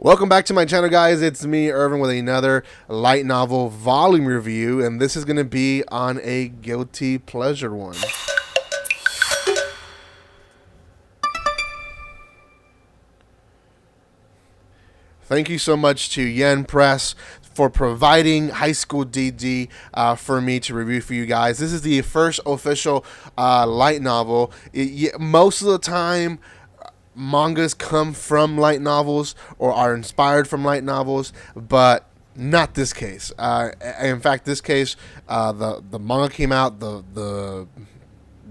Welcome back to my channel, guys. It's me, Irvin, with another light novel volume review, and this is going to be on a guilty pleasure one. Thank you so much to Yen Press for providing High School DD for me to review for you guys. This is the first official light novel. Most of the time, mangas come from light novels or are inspired from light novels, but not this case. In fact, this case, the manga came out, the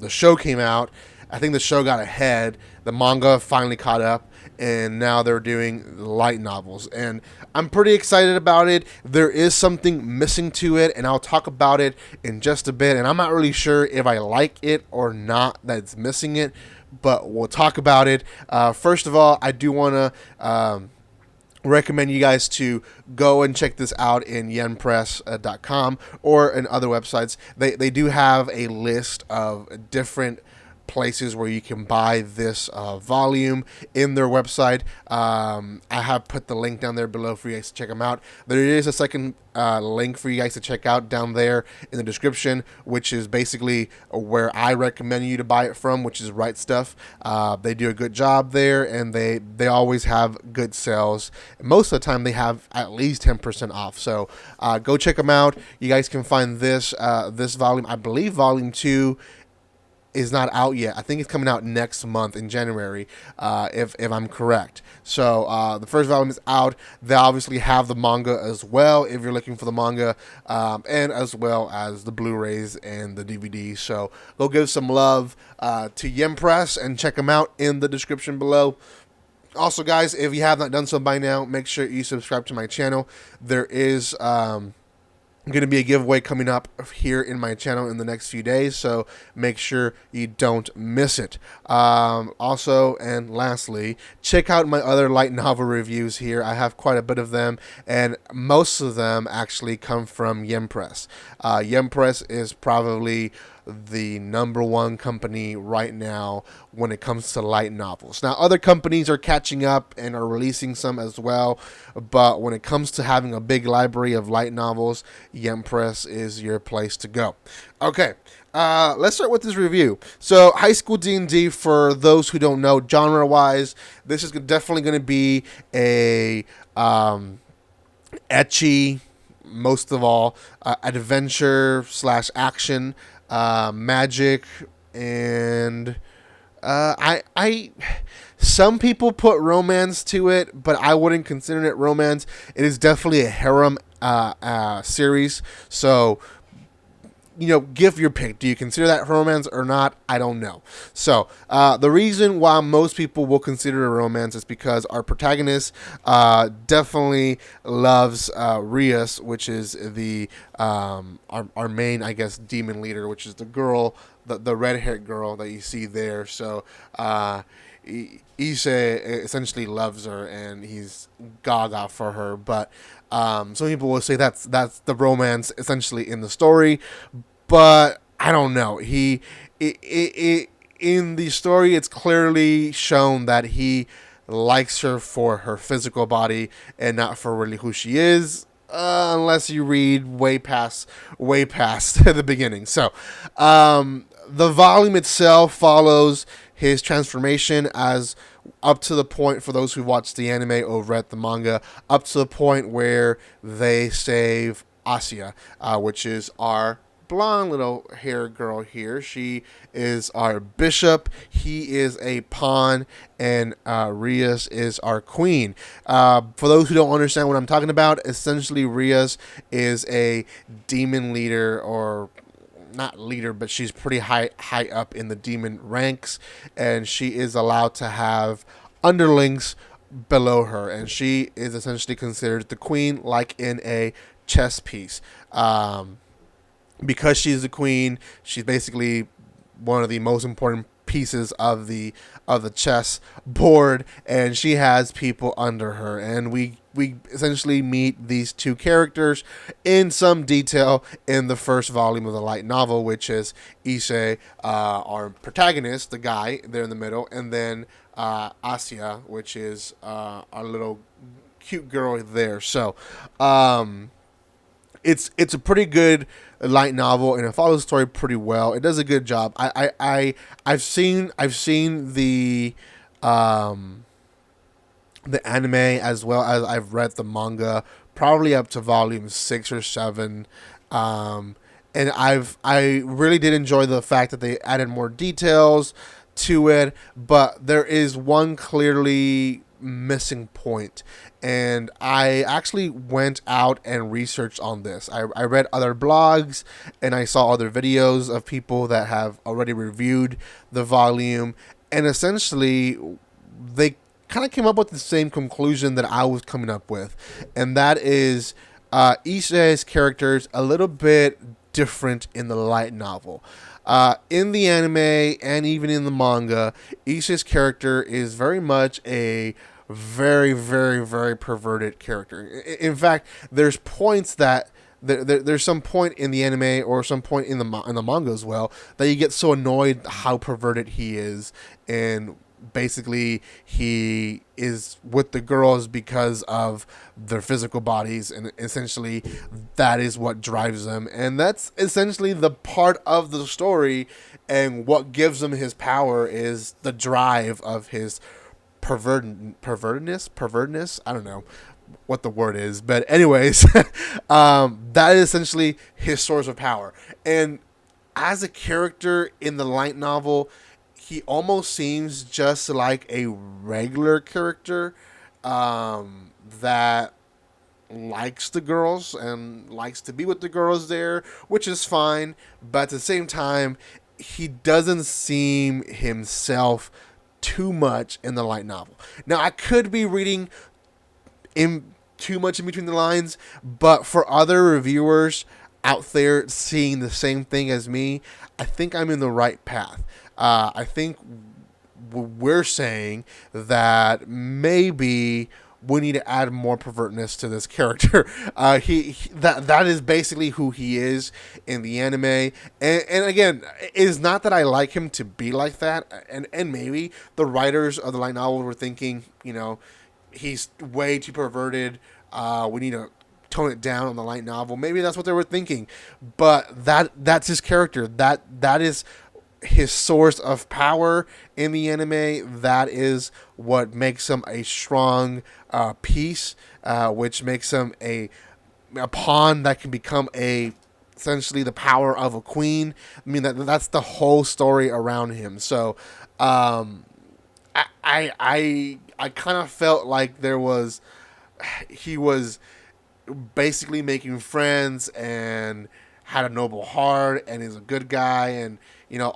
show came out. I think the show got ahead. The manga finally caught up, and now they're doing light novels. And I'm pretty excited about it. There is something missing to it, and I'll talk about it in just a bit. And I'm not really sure if I like it or not that's missing it, but we'll talk about it. First of all, I do want to recommend you guys to go and check this out in yenpress.com or in other websites. They do have a list of different places where you can buy this volume in their website. I have put the link down there below for you guys to check them out. There is a second link for you guys to check out down there in the description, which is basically where I recommend you to buy it from, which is Right Stuff. They do a good job there, and they always have good sales. Most of the time they have at least 10% off, so go check them out. You guys can find this this volume. I believe volume 2 is not out yet. I think it's coming out next month in January, if I'm correct. So the first volume is out. They obviously have the manga as well if you're looking for the manga, and as well as the Blu-rays and the DVDs. So go give some love to Yen Press and check them out in the description below. Also, guys, if you have not done so by now, make sure you subscribe to my channel. There is going to be a giveaway coming up here in my channel in the next few days, so make sure you don't miss it. Also, and lastly, check out my other light novel reviews here. I have quite a bit of them, and most of them actually come from Yen Press. Yen Press is probably the #1 company right now when it comes to light novels. Now, other companies are catching up and are releasing some as well, but when it comes to having a big library of light novels, Yen Press is your place to go. Okay, let's start with this review. So, High School D&D, for those who don't know, genre-wise, this is definitely going to be a ecchi, most of all, adventure / action, magic, and some people put romance to it, but I wouldn't consider it romance. It is definitely a harem series, so give your pick. Do you consider that romance or not? I don't know. So the reason why most people will consider it a romance is because our protagonist definitely loves Rias, which is the our main, I guess, demon leader, which is the girl, the red-haired girl that you see there. So Ise essentially loves her, and he's gaga for her. But some people will say that's the romance essentially in the story, but I don't know. In the story, it's clearly shown that he likes her for her physical body and not for really who she is. Unless you read way past the beginning. So, the volume itself follows his transformation as up to the point, for those who watched the anime or read the manga, up to the point where they save Asia, which is our blonde little hair girl here. She is our bishop. He is a pawn, and Rias is our queen. For those who don't understand what I'm talking about, essentially Rias is a demon leader, or not leader, but she's pretty high up in the demon ranks, and she is allowed to have underlings below her, and she is essentially considered the queen, like in a chess piece. Because she's the queen, she's basically one of the most important pieces of the chess board, and she has people under her, and we essentially meet these two characters in some detail in the first volume of the light novel, which is Issei, our protagonist, the guy there in the middle, and then Asia, which is our little cute girl there. So it's a pretty good light novel, and it follows the story pretty well. It does a good job. I've seen the anime, as well as I've read the manga, probably up to volume 6 or 7. And I really did enjoy the fact that they added more details to it, but there is one clearly missing point, and I actually went out and researched on this. I read other blogs, and I saw other videos of people that have already reviewed the volume, and essentially they kind of came up with the same conclusion that I was coming up with, and that is Issei's characters a little bit different in the light novel. In the anime and even in the manga, Issei's character is very much a very, very, very perverted character. In fact, there's points that there's some point in the anime or some point in the manga as well that you get so annoyed how perverted he is, and basically he is with the girls because of their physical bodies, and essentially that is what drives them, and that's essentially the part of the story, and what gives him his power is the drive of his pervertedness. I don't know what the word is, but anyways, that is essentially his source of power. And as a character in the light novel, he almost seems just like a regular character that likes the girls and likes to be with the girls there, which is fine. But at the same time, he doesn't seem himself too much in the light novel. Now, I could be reading too much in between the lines, but for other reviewers out there seeing the same thing as me, I think I'm in the right path. I think we're saying that maybe we need to add more pervertness to this character. That is basically who he is in the anime, and again, it's not that I like him to be like that, and maybe the writers of the light novel were thinking, he's way too perverted. We need to tone it down on the light novel. Maybe that's what they were thinking, but that's his character. That is his source of power in the anime. That is what makes him a strong piece, which makes him a pawn that can become essentially the power of a queen. I mean, that's the whole story around him. So I kind of felt like he was basically making friends and had a noble heart and is a good guy, and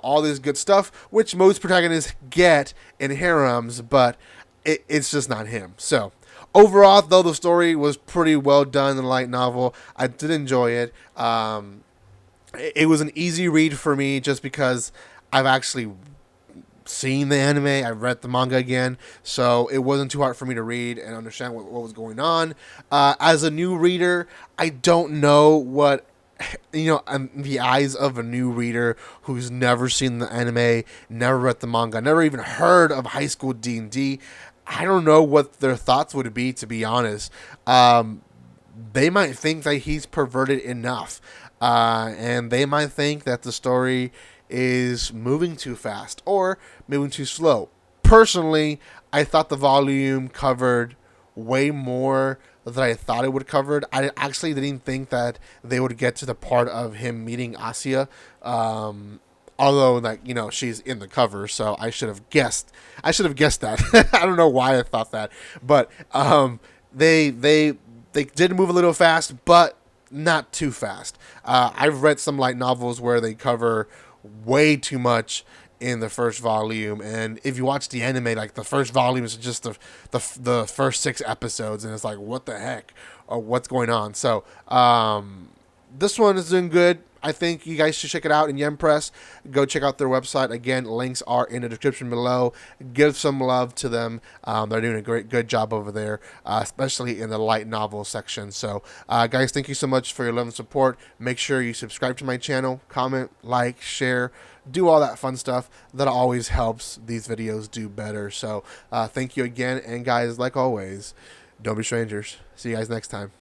all this good stuff which most protagonists get in harems, but it's just not him. So overall, though, the story was pretty well done in the light novel. I did enjoy it. It was an easy read for me just because I've actually seen the anime. I read the manga again, so it wasn't too hard for me to read and understand what was going on. As a new reader, I don't know what, in the eyes of a new reader who's never seen the anime, never read the manga, never even heard of High School D&D, I don't know what their thoughts would be, to be honest. They might think that he's perverted enough, and they might think that the story is moving too fast or moving too slow. Personally, I thought the volume covered way more than I thought it would cover. I actually didn't think that they would get to the part of him meeting Asia, although she's in the cover, so I should have guessed that. I don't know why I thought that, but they did move a little fast, but not too fast. I've read some light novels where they cover way too much in the first volume, and if you watch the anime, like, the first volume is just the first 6 episodes, and it's like, what the heck, or what's going on? So this one is doing good. I think you guys should check it out in Yen Press. Go check out their website. Again, links are in the description below. Give some love to them. They're doing a good job over there, especially in the light novel section. So, guys, thank you so much for your love and support. Make sure you subscribe to my channel, comment, like, share, do all that fun stuff. That always helps these videos do better. So, thank you again. And, guys, like always, Don't be strangers. See you guys next time.